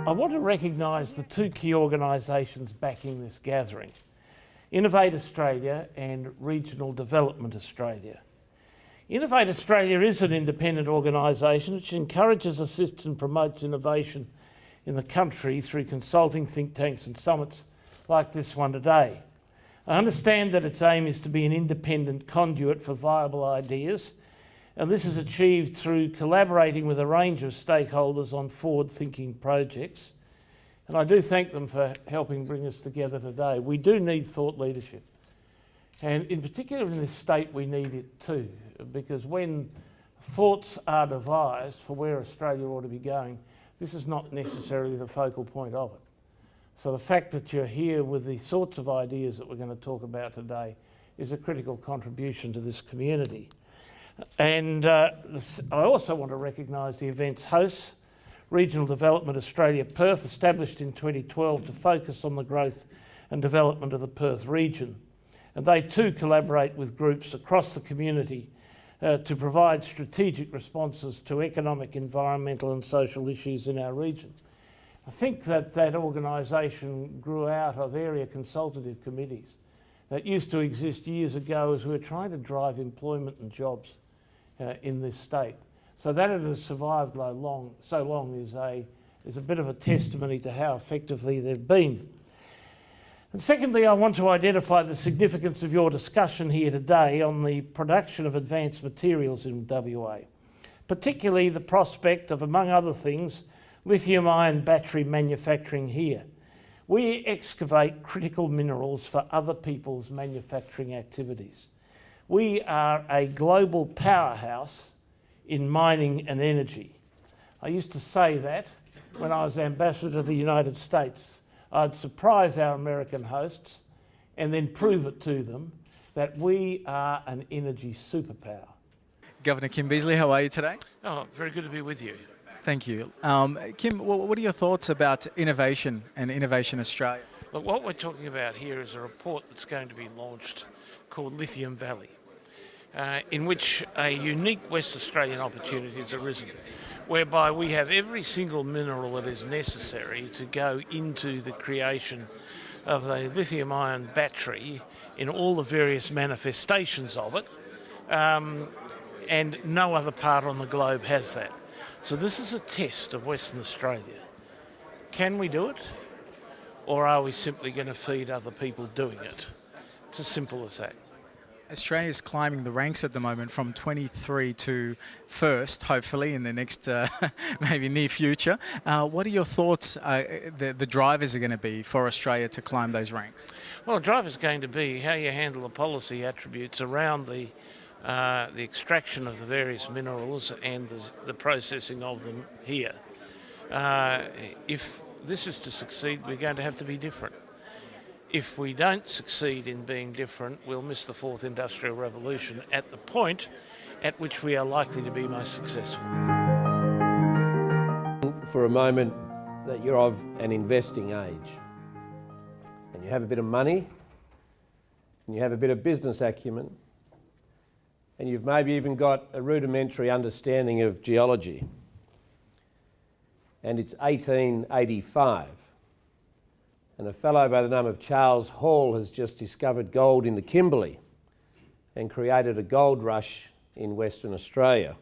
I want to recognise the two key organisations backing this gathering, Innovate Australia and Regional Development Australia. Innovate Australia is an independent organisation which encourages, assists and promotes innovation in the country through consulting, think tanks and summits like this one today. I understand that its aim is to be an independent conduit for viable ideas, and this is achieved through collaborating with a range of stakeholders on forward-thinking projects. And I do thank them for helping bring us together today. We do need thought leadership. And in particular in this state, we need it too, because when thoughts are devised for where Australia ought to be going, this is not necessarily the focal point of it. So the fact that you're here with the sorts of ideas that we're going to talk about today is a critical contribution to this community. And I also want to recognise the event's hosts, Regional Development Australia Perth, established in 2012 to focus on the growth and development of the Perth region. And they too collaborate with groups across the community to provide strategic responses to economic, environmental and social issues in our region. I think that that organisation grew out of area consultative committees that used to exist years ago as we were trying to drive employment and jobs in this state. So that it has survived so long is a bit of a testimony to how effectively they've been. And secondly, I want to identify the significance of your discussion here today on the production of advanced materials in WA, particularly the prospect of, among other things, lithium-ion battery manufacturing here. We excavate critical minerals for other people's manufacturing activities. We are a global powerhouse in mining and energy. I used to say that when I was ambassador to the United States. I'd surprise our American hosts and then prove it to them that we are an energy superpower. Governor Kim Beazley, how are you today? Oh, very good to be with you. Thank you. Kim, what are your thoughts about innovation and Innovation Australia? Look, what we're talking about here is a report that's going to be launched called Lithium Valley, in which a unique West Australian opportunity has arisen, whereby we have every single mineral that is necessary to go into the creation of a lithium-ion battery in all the various manifestations of it, and no other part on the globe has that. So this is a test of Western Australia. Can we do it? Or are we simply going to feed other people doing it? It's as simple as that. Australia is climbing the ranks at the moment from 23 to first, hopefully in the next maybe near future. What are your thoughts the drivers are going to be for Australia to climb those ranks? Well, the driver is going to be how you handle the policy attributes around the extraction of the various minerals and the processing of them here. If this is to succeed, we're going to have to be different. If we don't succeed in being different, we'll miss the fourth industrial revolution at the point at which we are likely to be most successful. For a moment that you're of an investing age and you have a bit of money and you have a bit of business acumen and you've maybe even got a rudimentary understanding of geology, and it's 1885. And a fellow by the name of Charles Hall has just discovered gold in the Kimberley and created a gold rush in Western Australia.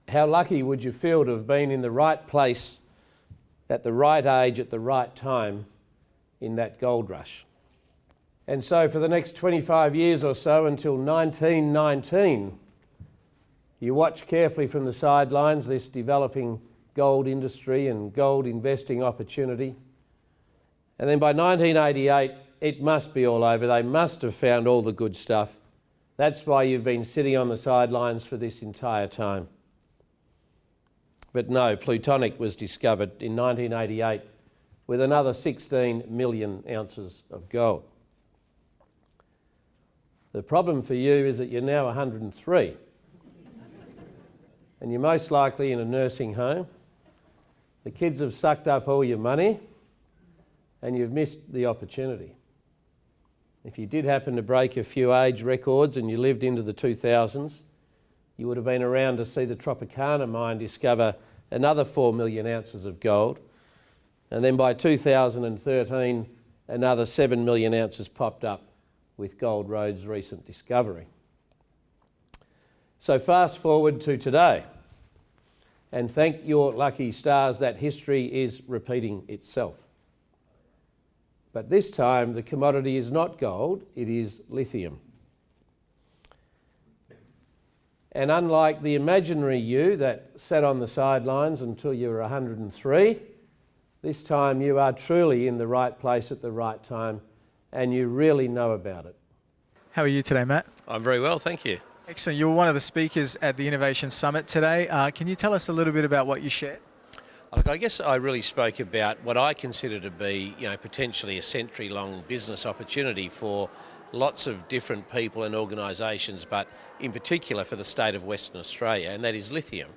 How lucky would you feel to have been in the right place at the right age at the right time in that gold rush? And so for the next 25 years or so, until 1919, you watch carefully from the sidelines this developing gold industry and gold investing opportunity. And then by 1988, it must be all over. They must have found all the good stuff. That's why you've been sitting on the sidelines for this entire time. But no, plutonic was discovered in 1988 with another 16 million ounces of gold. The problem for you is that you're now 103 and you're most likely in a nursing home. The kids have sucked up all your money and you've missed the opportunity. If you did happen to break a few age records and you lived into the 2000s, you would have been around to see the Tropicana mine discover another 4 million ounces of gold. And then by 2013, another 7 million ounces popped up with Gold Road's recent discovery. So fast forward to today, and thank your lucky stars that history is repeating itself. But this time the commodity is not gold, it is lithium. And unlike the imaginary you that sat on the sidelines until you were 103, this time you are truly in the right place at the right time and you really know about it. How are you today, Matt? I'm very well, thank you. Excellent. You were one of the speakers at the Innovation Summit today. Can you tell us a little bit about what you shared? Look, I guess I really spoke about what I consider to be, potentially a century-long business opportunity for lots of different people and organisations, but in particular for the state of Western Australia, and that is lithium.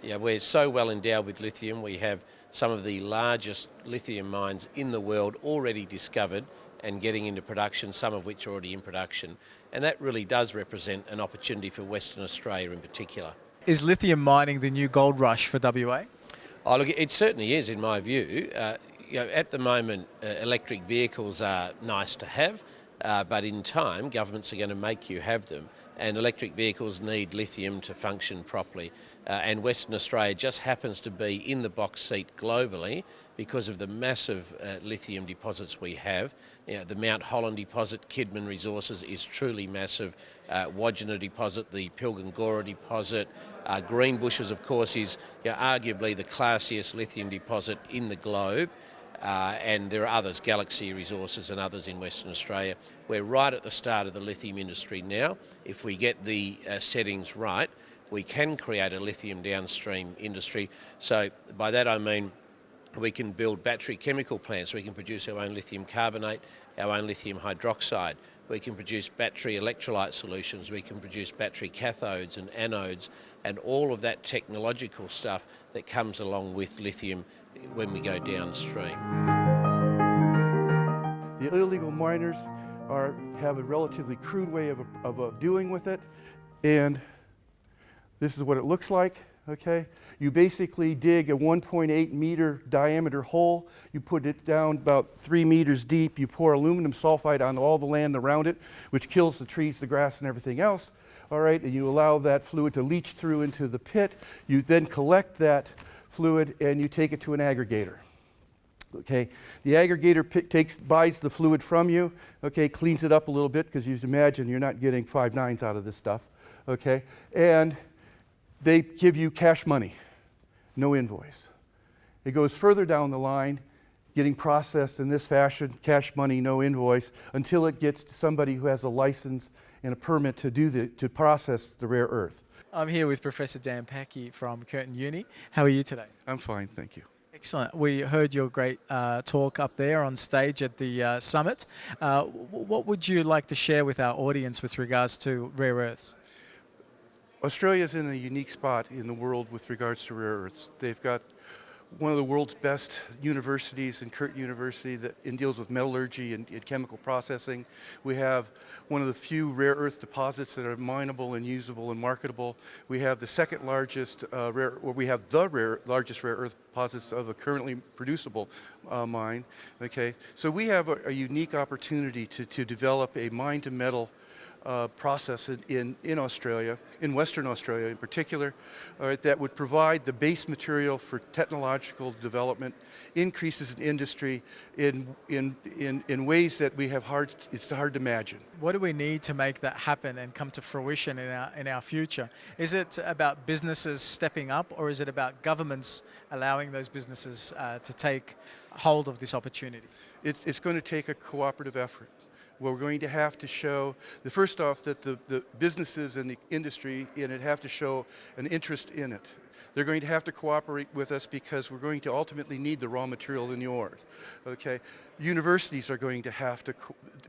We're so well endowed with lithium. We have some of the largest lithium mines in the world already discovered and getting into production, some of which are already in production. And that really does represent an opportunity for Western Australia in particular. Is lithium mining the new gold rush for WA? Oh, look, it certainly is in my view. At the moment, electric vehicles are nice to have, but in time, governments are going to make you have them. And electric vehicles need lithium to function properly. And Western Australia just happens to be in the box seat globally because of the massive lithium deposits we have. The Mount Holland deposit, Kidman Resources is truly massive. Wodgina deposit, the Pilgangora deposit. Greenbushes, of course, is arguably the classiest lithium deposit in the globe. And there are others, Galaxy Resources and others in Western Australia. We're right at the start of the lithium industry now. If we get the settings right, we can create a lithium downstream industry. So by that I mean we can build battery chemical plants. We can produce our own lithium carbonate, our own lithium hydroxide. We can produce battery electrolyte solutions. We can produce battery cathodes and anodes and all of that technological stuff that comes along with lithium when we go downstream. The illegal miners have a relatively crude way of doing with it, and this is what it looks like. Okay, you basically dig a 1.8 meter diameter hole, you put it down about 3 meters deep, you pour aluminum sulfide on all the land around it, which kills the trees, the grass, and everything else. All right, and you allow that fluid to leach through into the pit. You then collect that fluid and you take it to an aggregator. Okay, the aggregator buys the fluid from you, okay, cleans it up a little bit because you imagine you're not getting 5 nines out of this stuff, okay, and they give you cash money, no invoice. It goes further down the line, getting processed in this fashion, cash money, no invoice, until it gets to somebody who has a license and a permit to process the rare earth. I'm here with Professor Dan Packey from Curtin Uni. How are you today? I'm fine, thank you. Excellent. We heard your great talk up there on stage at the summit. What would you like to share with our audience with regards to rare earths? Australia is in a unique spot in the world with regards to rare earths. They've got one of the world's best universities in Curtin University that deals with metallurgy and chemical processing. We have one of the few rare earth deposits that are mineable and usable and marketable. We have the second largest largest rare earth deposits of a currently producible mine. Okay, so we have a unique opportunity to develop a mine to metal process in Australia, in Western Australia in particular, that would provide the base material for technological development, increases in industry in ways that it's hard to imagine. What do we need to make that happen and come to fruition in our future? Is it about businesses stepping up, or is it about governments allowing those businesses to take hold of this opportunity? It's going to take a cooperative effort. We're going to have to show, first off, that the businesses and the industry in it have to show an interest in it. They're going to have to cooperate with us because we're going to ultimately need the raw material in the ores. Okay? Universities are going to have to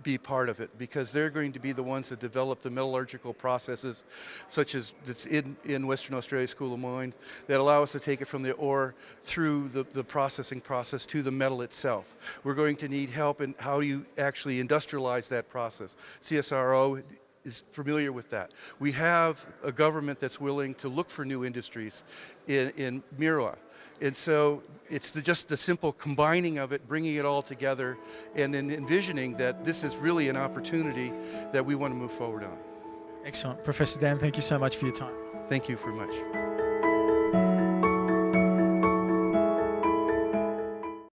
be part of it because they're going to be the ones that develop the metallurgical processes, such as that's in Western Australia School of Mines, that allow us to take it from the ore through the processing process to the metal itself. We're going to need help in how you actually industrialize that process. CSIRO is familiar with that. We have a government that's willing to look for new industries in Mira. And so it's just the simple combining of it, bringing it all together, and then envisioning that this is really an opportunity that we want to move forward on. Excellent. Professor Dan, thank you so much for your time. Thank you very much.